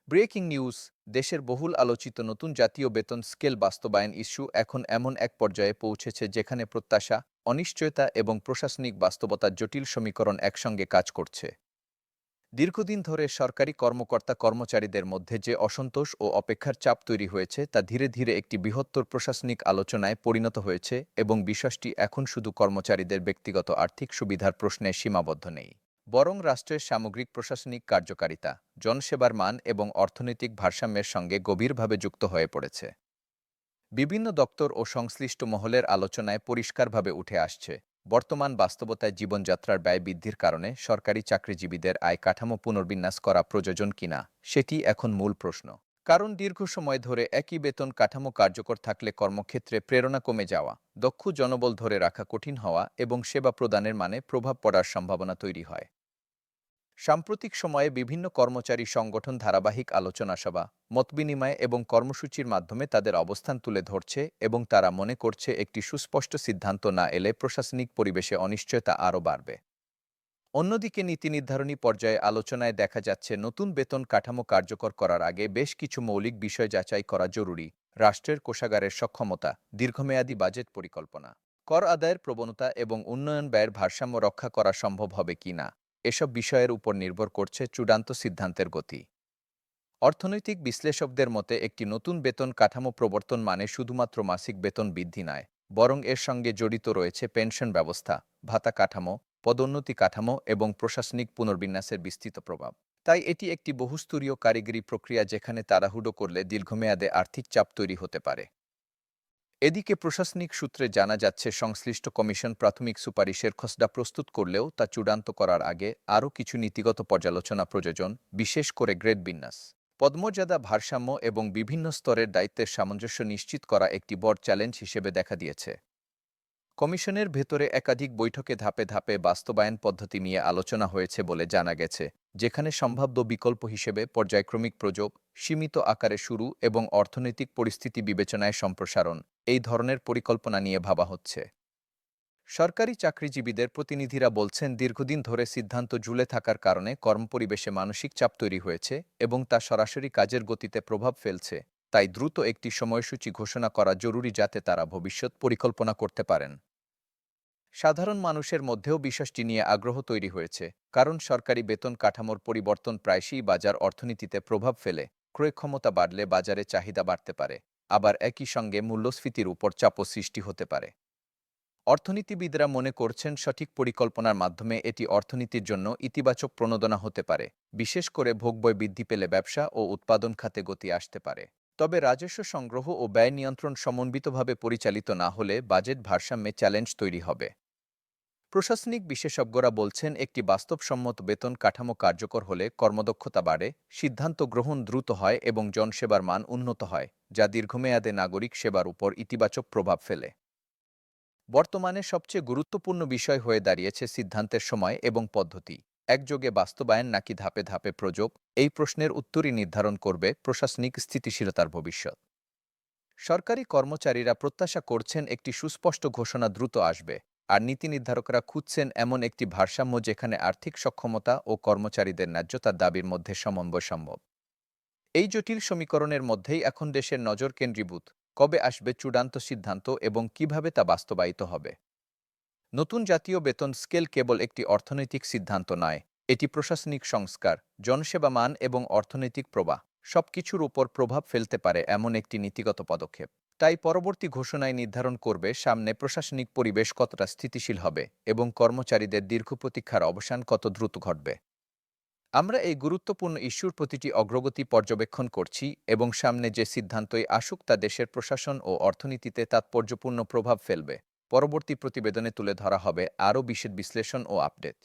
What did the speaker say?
Breaking news. দেশের বহুল আলোচিত নতুন জাতীয় বেতন স্কেল বাস্তবায়ন ইস্যু এখন এমন এক পর্যায়ে পৌঁছেছে যেখানে প্রত্যাশা, অনিশ্চয়তা এবং প্রশাসনিক বাস্তবতার জটিল সমীকরণ একসঙ্গে কাজ করছে। দীর্ঘদিন ধরে সরকারি কর্মকর্তা কর্মচারীদের মধ্যে যে অসন্তোষ ও অপেক্ষার চাপ তৈরি হয়েছে তা ধীরে ধীরে একটি বৃহত্তর প্রশাসনিক আলোচনায় পরিণত হয়েছে এবং বিষয়টি এখন শুধু কর্মচারীদের ব্যক্তিগত আর্থিক সুবিধার প্রশ্নে সীমাবদ্ধ নেই, বরং রাষ্ট্রের সামগ্রিক প্রশাসনিক কার্যকারিতা, জনসেবার মান এবং অর্থনৈতিক ভারসাম্যের সঙ্গে গভীরভাবে যুক্ত হয়ে পড়েছে। বিভিন্ন দপ্তর ও সংশ্লিষ্ট মহলের আলোচনায় পরিষ্কারভাবে উঠে আসছে, বর্তমান বাস্তবতায় জীবনযাত্রার ব্যয় বৃদ্ধির কারণে সরকারি চাকরিজীবীদের আয় কাঠামো পুনর্বিন্যাস করা প্রয়োজন কিনা সেটি এখন মূল প্রশ্ন। কারণ দীর্ঘ সময় ধরে একই বেতন কাঠামো কার্যকর থাকলে কর্মক্ষেত্রে প্রেরণা কমে যাওয়া, দক্ষ জনবল ধরে রাখা কঠিন হওয়া এবং সেবা প্রদানের মানে প্রভাব পড়ার সম্ভাবনা তৈরি হয়। সাম্প্রতিক সময়ে বিভিন্ন কর্মচারী সংগঠন ধারাবাহিক আলোচনা সভা, মতবিনিময় এবং কর্মসূচির মাধ্যমে তাদের অবস্থান তুলে ধরছে এবং তারা মনে করছে একটি সুস্পষ্ট সিদ্ধান্ত না এলে প্রশাসনিক পরিবেশে অনিশ্চয়তা আরও বাড়বে। অন্যদিকে নীতি নির্ধারণী পর্যায়ে আলোচনায় দেখা যাচ্ছে নতুন বেতন কাঠামো কার্যকর করার আগে বেশ কিছু মৌলিক বিষয় যাচাই করা জরুরি। রাষ্ট্রের কোষাগারের সক্ষমতা, দীর্ঘমেয়াদী বাজেট পরিকল্পনা, কর আদায়ের প্রবণতা এবং উন্নয়ন ব্যয়ের ভারসাম্য রক্ষা করা সম্ভব হবে কিনা এসব বিষয়ের উপর নির্ভর করছে চূড়ান্ত সিদ্ধান্তের গতি। অর্থনৈতিক বিশ্লেষকদের মতে একটি নতুন বেতন কাঠামো প্রবর্তন মানে শুধুমাত্র মাসিক বেতন বৃদ্ধি নয়, বরং এর সঙ্গে জড়িত রয়েছে পেনশন ব্যবস্থা, ভাতা কাঠামো, পদোন্নতি কাঠামো এবং প্রশাসনিক পুনর্বিন্যাসের বিস্তৃত প্রভাব। তাই এটি একটি বহুস্তরীয় কারিগরি প্রক্রিয়া যেখানে তাড়াহুড়ো করলে দীর্ঘমেয়াদে আর্থিক চাপ তৈরি হতে পারে। এদিকে প্রশাসনিক সূত্রে জানা যাচ্ছে সংশ্লিষ্ট কমিশন প্রাথমিক সুপারিশের খসড়া প্রস্তুত করলেও তা চূড়ান্ত করার আগে আরও কিছু নীতিগত পর্যালোচনা প্রয়োজন, বিশেষ করে গ্রেড বিন্যাস, পদমর্যাদা ভারসাম্য এবং বিভিন্ন স্তরের দায়িত্বের সামঞ্জস্য নিশ্চিত করা একটি বড় চ্যালেঞ্জ হিসেবে দেখা দিয়েছে। কমিশনের ভেতরে একাধিক বৈঠকে ধাপে ধাপে বাস্তবায়ন পদ্ধতি নিয়ে আলোচনা হয়েছে বলে জানা গেছে, যেখানে সম্ভাব্য বিকল্প হিসেবে পর্যায়ক্রমিক প্রযোগ, সীমিত আকারে শুরু এবং অর্থনৈতিক পরিস্থিতি বিবেচনায় সম্প্রসারণ এই ধরনের পরিকল্পনা নিয়ে ভাবা হচ্ছে। সরকারি চাকরিজীবীদের প্রতিনিধিরা বলছেন দীর্ঘদিন ধরে সিদ্ধান্ত ঝুলে থাকার কারণে কর্মপরিবেশে মানসিক চাপ তৈরি হয়েছে এবং তা সরাসরি কাজের গতিতে প্রভাব ফেলছে। তাই দ্রুত একটি সময়সূচি ঘোষণা করা জরুরি যাতে তারা ভবিষ্যৎ পরিকল্পনা করতে পারেন। সাধারণ মানুষের মধ্যেও বিষয়টি নিয়ে আগ্রহ তৈরি হয়েছে, কারণ সরকারি বেতন কাঠামোর পরিবর্তন প্রায়শই বাজার অর্থনীতিতে প্রভাব ফেলে। ক্রয় ক্ষমতা বাড়লে বাজারে চাহিদা বাড়তে পারে, আবার একই সঙ্গে মূল্যস্ফীতির উপর চাপও সৃষ্টি হতে পারে। অর্থনীতিবিদরা মনে করছেন সঠিক পরিকল্পনার মাধ্যমে এটি অর্থনীতির জন্য ইতিবাচক প্রণোদনা হতে পারে, বিশেষ করে ভোগবয় বৃদ্ধি পেলে ব্যবসা ও উৎপাদন খাতে গতি আসতে পারে। তবে রাজস্ব সংগ্রহ ও ব্যয় নিয়ন্ত্রণ সমন্বিতভাবে পরিচালিত না হলে বাজেট ভারসাম্যে চ্যালেঞ্জ তৈরি হবে। প্রশাসনিক বিশেষজ্ঞরা বলছেন একটি বাস্তবসম্মত বেতন কাঠামো কার্যকর হলে কর্মদক্ষতা বাড়ে, সিদ্ধান্ত গ্রহণ দ্রুত হয় এবং জনসেবার মান উন্নত হয়, যা দীর্ঘমেয়াদে নাগরিক সেবার উপর ইতিবাচক প্রভাব ফেলে। বর্তমানে সবচেয়ে গুরুত্বপূর্ণ বিষয় হয়ে দাঁড়িয়েছে সিদ্ধান্তের সময় এবং পদ্ধতি। একযোগে বাস্তবায়ন নাকি ধাপে ধাপে প্রযোগ, এই প্রশ্নের উত্তরই নির্ধারণ করবে প্রশাসনিক স্থিতিশীলতার ভবিষ্যৎ। সরকারি কর্মচারীরা প্রত্যাশা করছেন একটি সুস্পষ্ট ঘোষণা দ্রুত আসবে, আর নীতি নির্ধারকরা খুঁজছেন এমন একটি ভারসাম্য যেখানে আর্থিক সক্ষমতা ও কর্মচারীদের ন্যায্যতার দাবির মধ্যে সমন্বয় সম্ভব। এই জটিল সমীকরণের মধ্যেই এখন দেশের নজর কেন্দ্রীভূত, কবে আসবে চূড়ান্ত সিদ্ধান্ত এবং কিভাবে তা বাস্তবায়িত হবে। নতুন জাতীয় বেতন স্কেল কেবল একটি অর্থনৈতিক সিদ্ধান্ত নয়, এটি প্রশাসনিক সংস্কার, জনসেবা মান এবং অর্থনৈতিক প্রবাহ সবকিছুর উপর প্রভাব ফেলতে পারে এমন একটি নীতিগত পদক্ষেপ। তাই পরবর্তী ঘোষণায় নির্ধারণ করবে সামনে প্রশাসনিক পরিবেশ কতটা স্থিতিশীল হবে এবং কর্মচারীদের দীর্ঘ প্রতীক্ষার অবসান কত দ্রুত ঘটবে। আমরা এই গুরুত্বপূর্ণ ইস্যুর প্রতিটি অগ্রগতি পর্যবেক্ষণ করছি এবং সামনে যে সিদ্ধান্তই আসুক তা দেশের প্রশাসন ও অর্থনীতিতে তাৎপর্যপূর্ণ প্রভাব ফেলবে। পরবর্তী প্রতিবেদনে তুলে ধরা হবে আরও বিশেষ বিশ্লেষণ ও আপডেট।